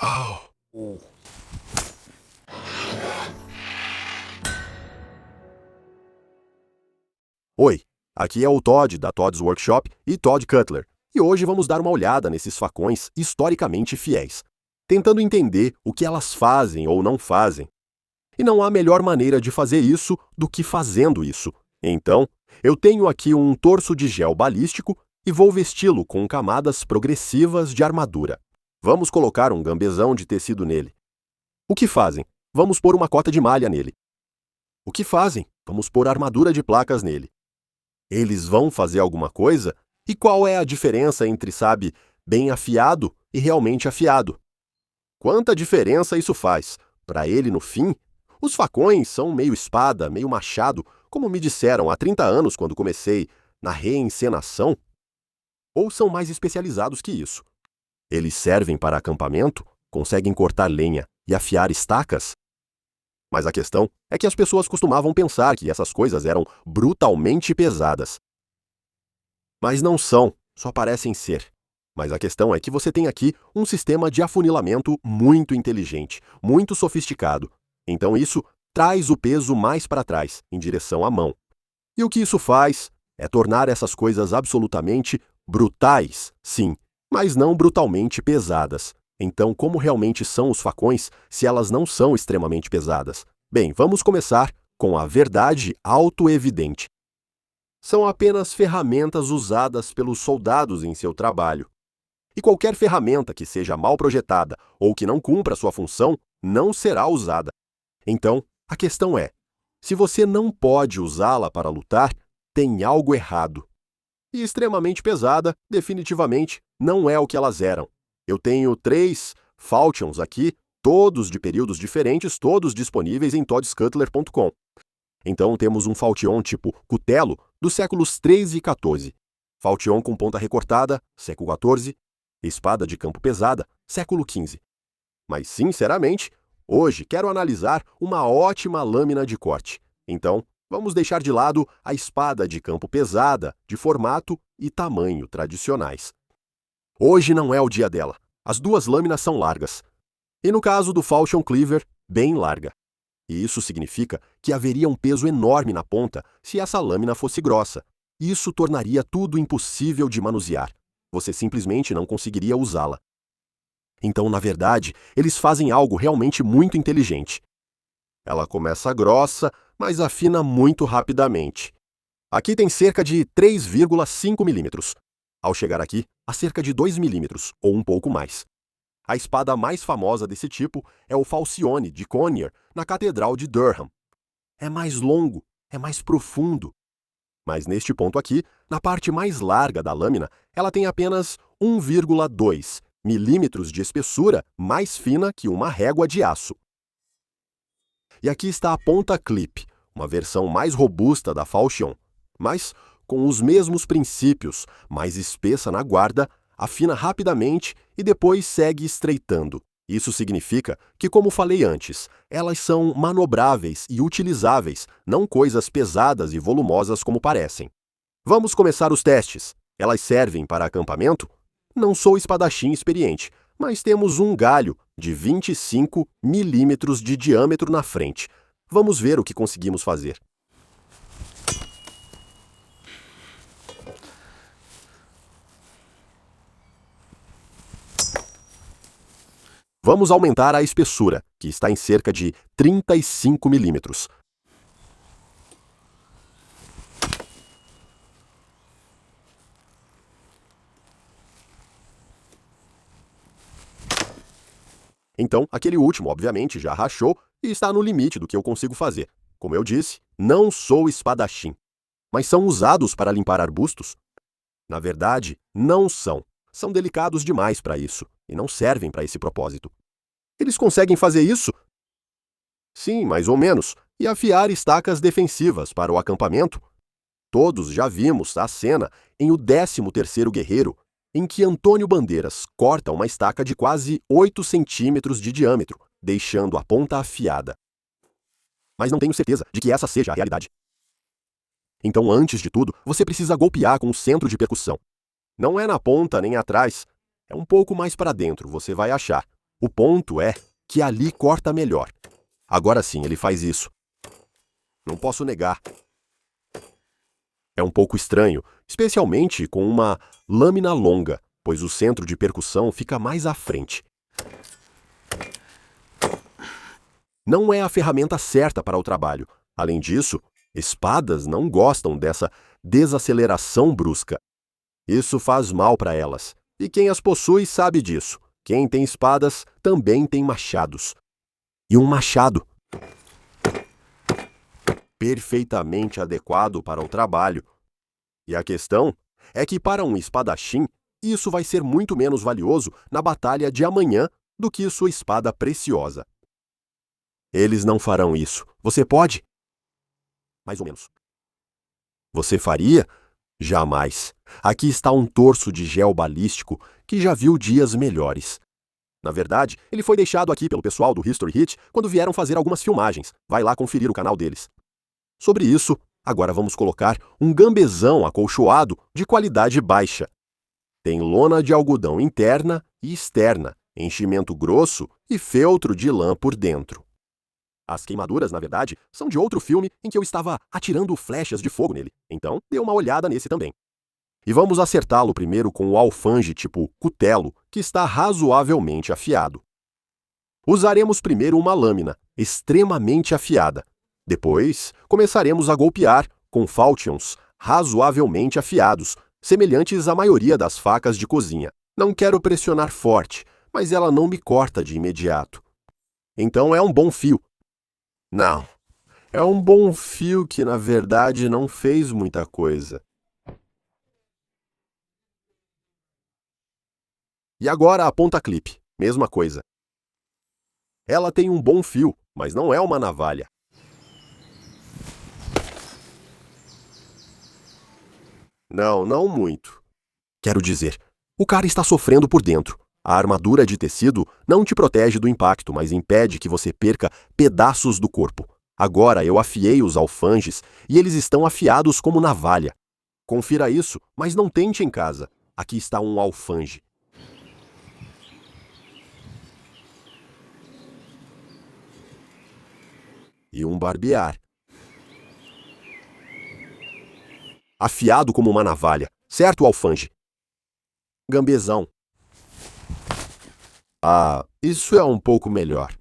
Oh. Oi, aqui é o Todd, da Todd's Workshop e Todd Cutler, e hoje vamos dar uma olhada nesses facões historicamente fiéis, tentando entender o que elas fazem ou não fazem. E não há melhor maneira de fazer isso do que fazendo isso. Então, eu tenho aqui um torso de gel balístico e vou vesti-lo com camadas progressivas de armadura. Vamos colocar um gambezão de tecido nele. O que fazem? Vamos pôr uma cota de malha nele. O que fazem? Vamos pôr armadura de placas nele. Eles vão fazer alguma coisa? E qual é a diferença entre, bem afiado e realmente afiado? Quanta diferença isso faz? Para ele, no fim, os facões são meio espada, meio machado, como me disseram há 30 anos quando comecei na reencenação? Ou são mais especializados que isso? Eles servem para acampamento? Conseguem cortar lenha e afiar estacas? Mas a questão é que as pessoas costumavam pensar que essas coisas eram brutalmente pesadas. Mas não são, só parecem ser. Mas a questão é que você tem aqui um sistema de afunilamento muito inteligente, muito sofisticado. Então isso traz o peso mais para trás, em direção à mão. E o que isso faz é tornar essas coisas absolutamente brutais, sim, mas não brutalmente pesadas. Então, como realmente são os facões se elas não são extremamente pesadas? Bem, vamos começar com a verdade autoevidente. São apenas ferramentas usadas pelos soldados em seu trabalho. E qualquer ferramenta que seja mal projetada ou que não cumpra sua função não será usada. Então, a questão é, se você não pode usá-la para lutar, tem algo errado. E extremamente pesada, definitivamente, não é o que elas eram. Eu tenho 3 falchions aqui, todos de períodos diferentes, todos disponíveis em toddscutler.com. Então temos um falchion tipo cutelo dos séculos 13 e 14, falchion com ponta recortada, século 14, espada de campo pesada, século 15. Mas, sinceramente, hoje quero analisar uma ótima lâmina de corte. Então, vamos deixar de lado a espada de campo pesada, de formato e tamanho tradicionais. Hoje não é o dia dela. As 2 lâminas são largas. E no caso do Falchion Cleaver, bem larga. E isso significa que haveria um peso enorme na ponta se essa lâmina fosse grossa. Isso tornaria tudo impossível de manusear. Você simplesmente não conseguiria usá-la. Então, na verdade, eles fazem algo realmente muito inteligente. Ela começa grossa, mas afina muito rapidamente. Aqui tem cerca de 3,5 milímetros. Ao chegar aqui, a cerca de 2 milímetros, ou um pouco mais. A espada mais famosa desse tipo é o Falcione, de Conyer, na Catedral de Durham. É mais longo, é mais profundo. Mas neste ponto aqui, na parte mais larga da lâmina, ela tem apenas 1,2 milímetros de espessura, mais fina que uma régua de aço. E aqui está a ponta clip, uma versão mais robusta da Falchion, mas com os mesmos princípios, mais espessa na guarda, afina rapidamente e depois segue estreitando. Isso significa que, como falei antes, elas são manobráveis e utilizáveis, não coisas pesadas e volumosas como parecem. Vamos começar os testes. Elas servem para acampamento? Não sou espadachim experiente, mas temos um galho de 25 milímetros de diâmetro na frente. Vamos ver o que conseguimos fazer. Vamos aumentar a espessura, que está em cerca de 35 milímetros. Então, aquele último, obviamente, já rachou e está no limite do que eu consigo fazer. Como eu disse, não sou espadachim. Mas são usados para limpar arbustos? Na verdade, não são. São delicados demais para isso e não servem para esse propósito. Eles conseguem fazer isso? Sim, mais ou menos. E afiar estacas defensivas para o acampamento? Todos já vimos a cena em O 13º Guerreiro, em que Antônio Bandeiras corta uma estaca de quase 8 centímetros de diâmetro, deixando a ponta afiada. Mas não tenho certeza de que essa seja a realidade. Então, antes de tudo, você precisa golpear com o centro de percussão. Não é na ponta nem atrás, é um pouco mais para dentro, você vai achar. O ponto é que ali corta melhor. Agora sim, ele faz isso. Não posso negar. É um pouco estranho, especialmente com uma lâmina longa, pois o centro de percussão fica mais à frente. Não é a ferramenta certa para o trabalho. Além disso, espadas não gostam dessa desaceleração brusca. Isso faz mal para elas. E quem as possui sabe disso. Quem tem espadas também tem machados. E um machado perfeitamente adequado para o trabalho. E a questão é que para um espadachim, isso vai ser muito menos valioso na batalha de amanhã do que sua espada preciosa. Eles não farão isso. Você pode? Mais ou menos. Você faria? Jamais. Aqui está um torso de gel balístico que já viu dias melhores. Na verdade, ele foi deixado aqui pelo pessoal do History Hit quando vieram fazer algumas filmagens. Vai lá conferir o canal deles. Sobre isso, agora vamos colocar um gambezão acolchoado de qualidade baixa. Tem lona de algodão interna e externa, enchimento grosso e feltro de lã por dentro. As queimaduras, na verdade, são de outro filme em que eu estava atirando flechas de fogo nele, então dê uma olhada nesse também. E vamos acertá-lo primeiro com o alfange tipo cutelo, que está razoavelmente afiado. Usaremos primeiro uma lâmina, extremamente afiada. Depois, começaremos a golpear com falchions razoavelmente afiados, semelhantes à maioria das facas de cozinha. Não quero pressionar forte, mas ela não me corta de imediato. Então é um bom fio. Não, é um bom fio que na verdade não fez muita coisa. E agora a ponta-clipe, mesma coisa. Ela tem um bom fio, mas não é uma navalha. Não muito. Quero dizer, o cara está sofrendo por dentro. A armadura de tecido não te protege do impacto, mas impede que você perca pedaços do corpo. Agora eu afiei os alfanges e eles estão afiados como navalha. Confira isso, mas não tente em casa. Aqui está um alfange. E um barbear. Afiado como uma navalha, certo, alfange? Gambezão. Ah, isso é um pouco melhor.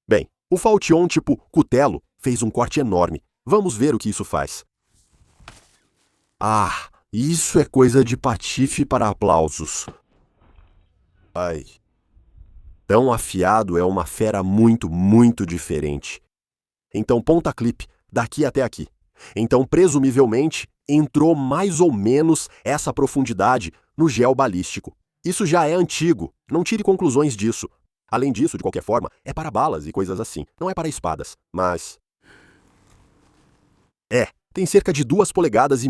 Bem, o falchion tipo cutelo fez um corte enorme. Vamos ver o que isso faz. Ah, isso é coisa de patife para aplausos. Ai. Tão afiado é uma fera muito, muito diferente. Então ponta-clipe, daqui até aqui. Então, presumivelmente, entrou mais ou menos essa profundidade no gel balístico. Isso já é antigo, não tire conclusões disso. Além disso, de qualquer forma, é para balas e coisas assim, não é para espadas, mas... tem cerca de 2,5 polegadas,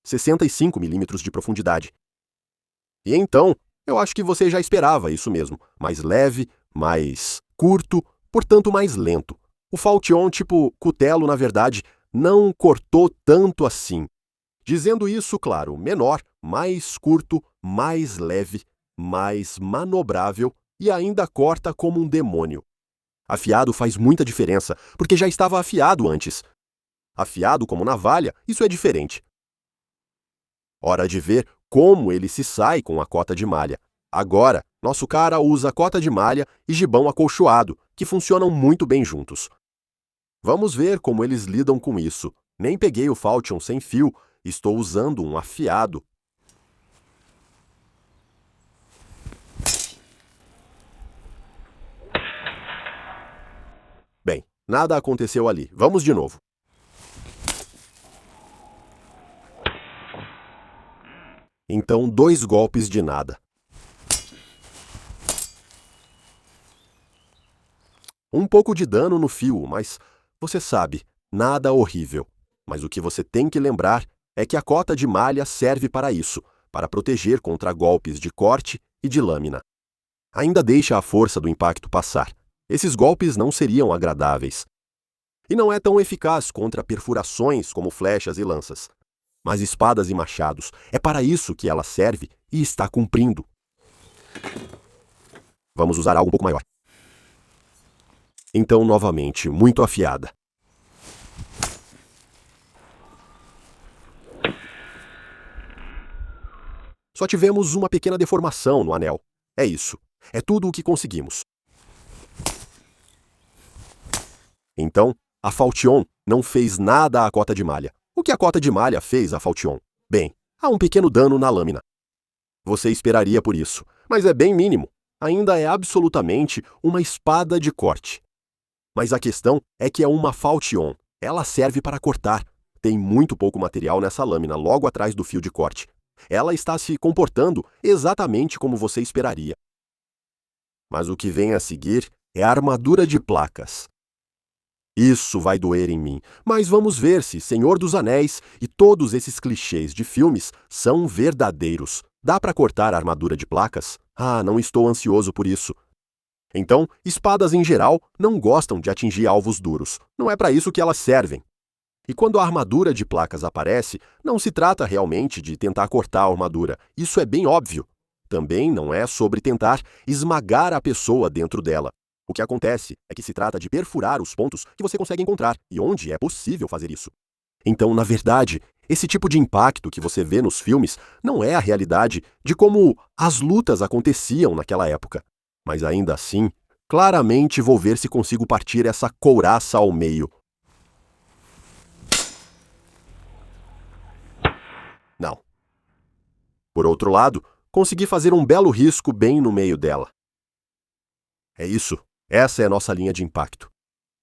65 milímetros de profundidade. E então, eu acho que você já esperava isso mesmo, mais leve, mais curto, portanto mais lento. O falchion tipo cutelo, na verdade, não cortou tanto assim. Dizendo isso, claro, menor, mais curto, mais leve, mais manobrável e ainda corta como um demônio. Afiado faz muita diferença, porque já estava afiado antes. Afiado como navalha, isso é diferente. Hora de ver como ele se sai com a cota de malha. Agora, nosso cara usa cota de malha e gibão acolchoado, que funcionam muito bem juntos. Vamos ver como eles lidam com isso. Nem peguei o falchion sem fio, estou usando um afiado. Bem, nada aconteceu ali. Vamos de novo. Então, 2 golpes de nada. Um pouco de dano no fio, mas, você sabe, nada horrível. Mas o que você tem que lembrar é que a cota de malha serve para isso, para proteger contra golpes de corte e de lâmina. Ainda deixa a força do impacto passar. Esses golpes não seriam agradáveis. E não é tão eficaz contra perfurações como flechas e lanças. Mas espadas e machados, é para isso que ela serve e está cumprindo. Vamos usar algo um pouco maior. Então, novamente, muito afiada. Só tivemos uma pequena deformação no anel. É isso. É tudo o que conseguimos. Então, a Falchion não fez nada à cota de malha. O que a cota de malha fez à Falchion? Bem, há um pequeno dano na lâmina. Você esperaria por isso, mas é bem mínimo. Ainda é absolutamente uma espada de corte. Mas a questão é que é uma Falchion. Ela serve para cortar. Tem muito pouco material nessa lâmina logo atrás do fio de corte. Ela está se comportando exatamente como você esperaria. Mas o que vem a seguir é a armadura de placas. Isso vai doer em mim, mas vamos ver se Senhor dos Anéis e todos esses clichês de filmes são verdadeiros. Dá para cortar a armadura de placas? Ah, não estou ansioso por isso. Então, espadas em geral não gostam de atingir alvos duros. Não é para isso que elas servem. E quando a armadura de placas aparece, não se trata realmente de tentar cortar a armadura. Isso é bem óbvio. Também não é sobre tentar esmagar a pessoa dentro dela. O que acontece é que se trata de perfurar os pontos que você consegue encontrar e onde é possível fazer isso. Então, na verdade, esse tipo de impacto que você vê nos filmes não é a realidade de como as lutas aconteciam naquela época. Mas ainda assim, claramente vou ver se consigo partir essa couraça ao meio. Não. Por outro lado, consegui fazer um belo risco bem no meio dela. É isso. Essa é a nossa linha de impacto.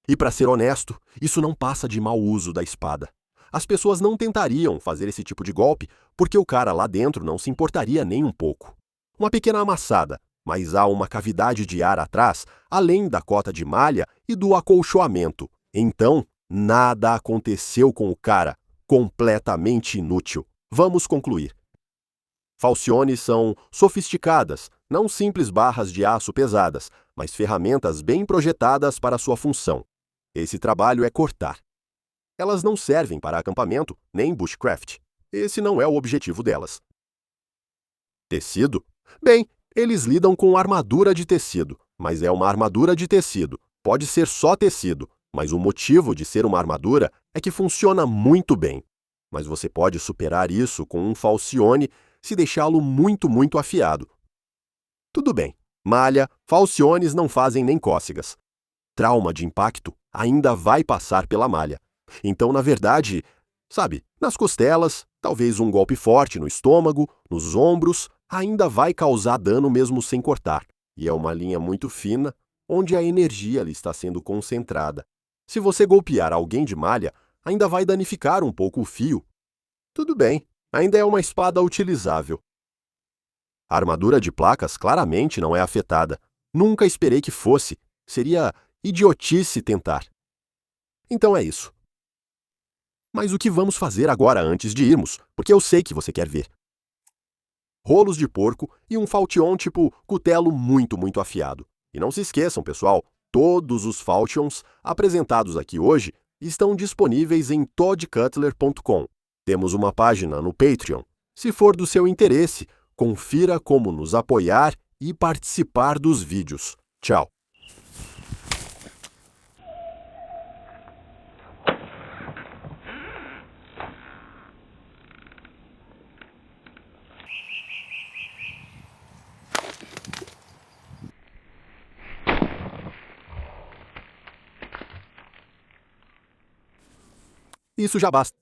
E para ser honesto, isso não passa de mau uso da espada. As pessoas não tentariam fazer esse tipo de golpe porque o cara lá dentro não se importaria nem um pouco. Uma pequena amassada, mas há uma cavidade de ar atrás, além da cota de malha e do acolchoamento. Então, nada aconteceu com o cara. Completamente inútil. Vamos concluir. Falciones são sofisticadas, não simples barras de aço pesadas, mas ferramentas bem projetadas para sua função. Esse trabalho é cortar. Elas não servem para acampamento nem bushcraft. Esse não é o objetivo delas. Tecido? Bem, eles lidam com armadura de tecido, mas é uma armadura de tecido. Pode ser só tecido, mas o motivo de ser uma armadura é que funciona muito bem. Mas você pode superar isso com um falcione se deixá-lo muito afiado. Tudo bem, malha, falciones não fazem nem cócegas. Trauma de impacto ainda vai passar pela malha. Então, na verdade, sabe, nas costelas, talvez um golpe forte no estômago, nos ombros, ainda vai causar dano mesmo sem cortar. E é uma linha muito fina, onde a energia ali está sendo concentrada. Se você golpear alguém de malha, ainda vai danificar um pouco o fio. Tudo bem, ainda é uma espada utilizável. A armadura de placas claramente não é afetada. Nunca esperei que fosse. Seria idiotice tentar. Então é isso. Mas o que vamos fazer agora antes de irmos? Porque eu sei que você quer ver. Rolos de porco e um falchion tipo cutelo muito afiado. E não se esqueçam, pessoal, todos os falchions apresentados aqui hoje estão disponíveis em toddcutler.com. Temos uma página no Patreon. Se for do seu interesse, confira como nos apoiar e participar dos vídeos. Tchau! Isso já basta.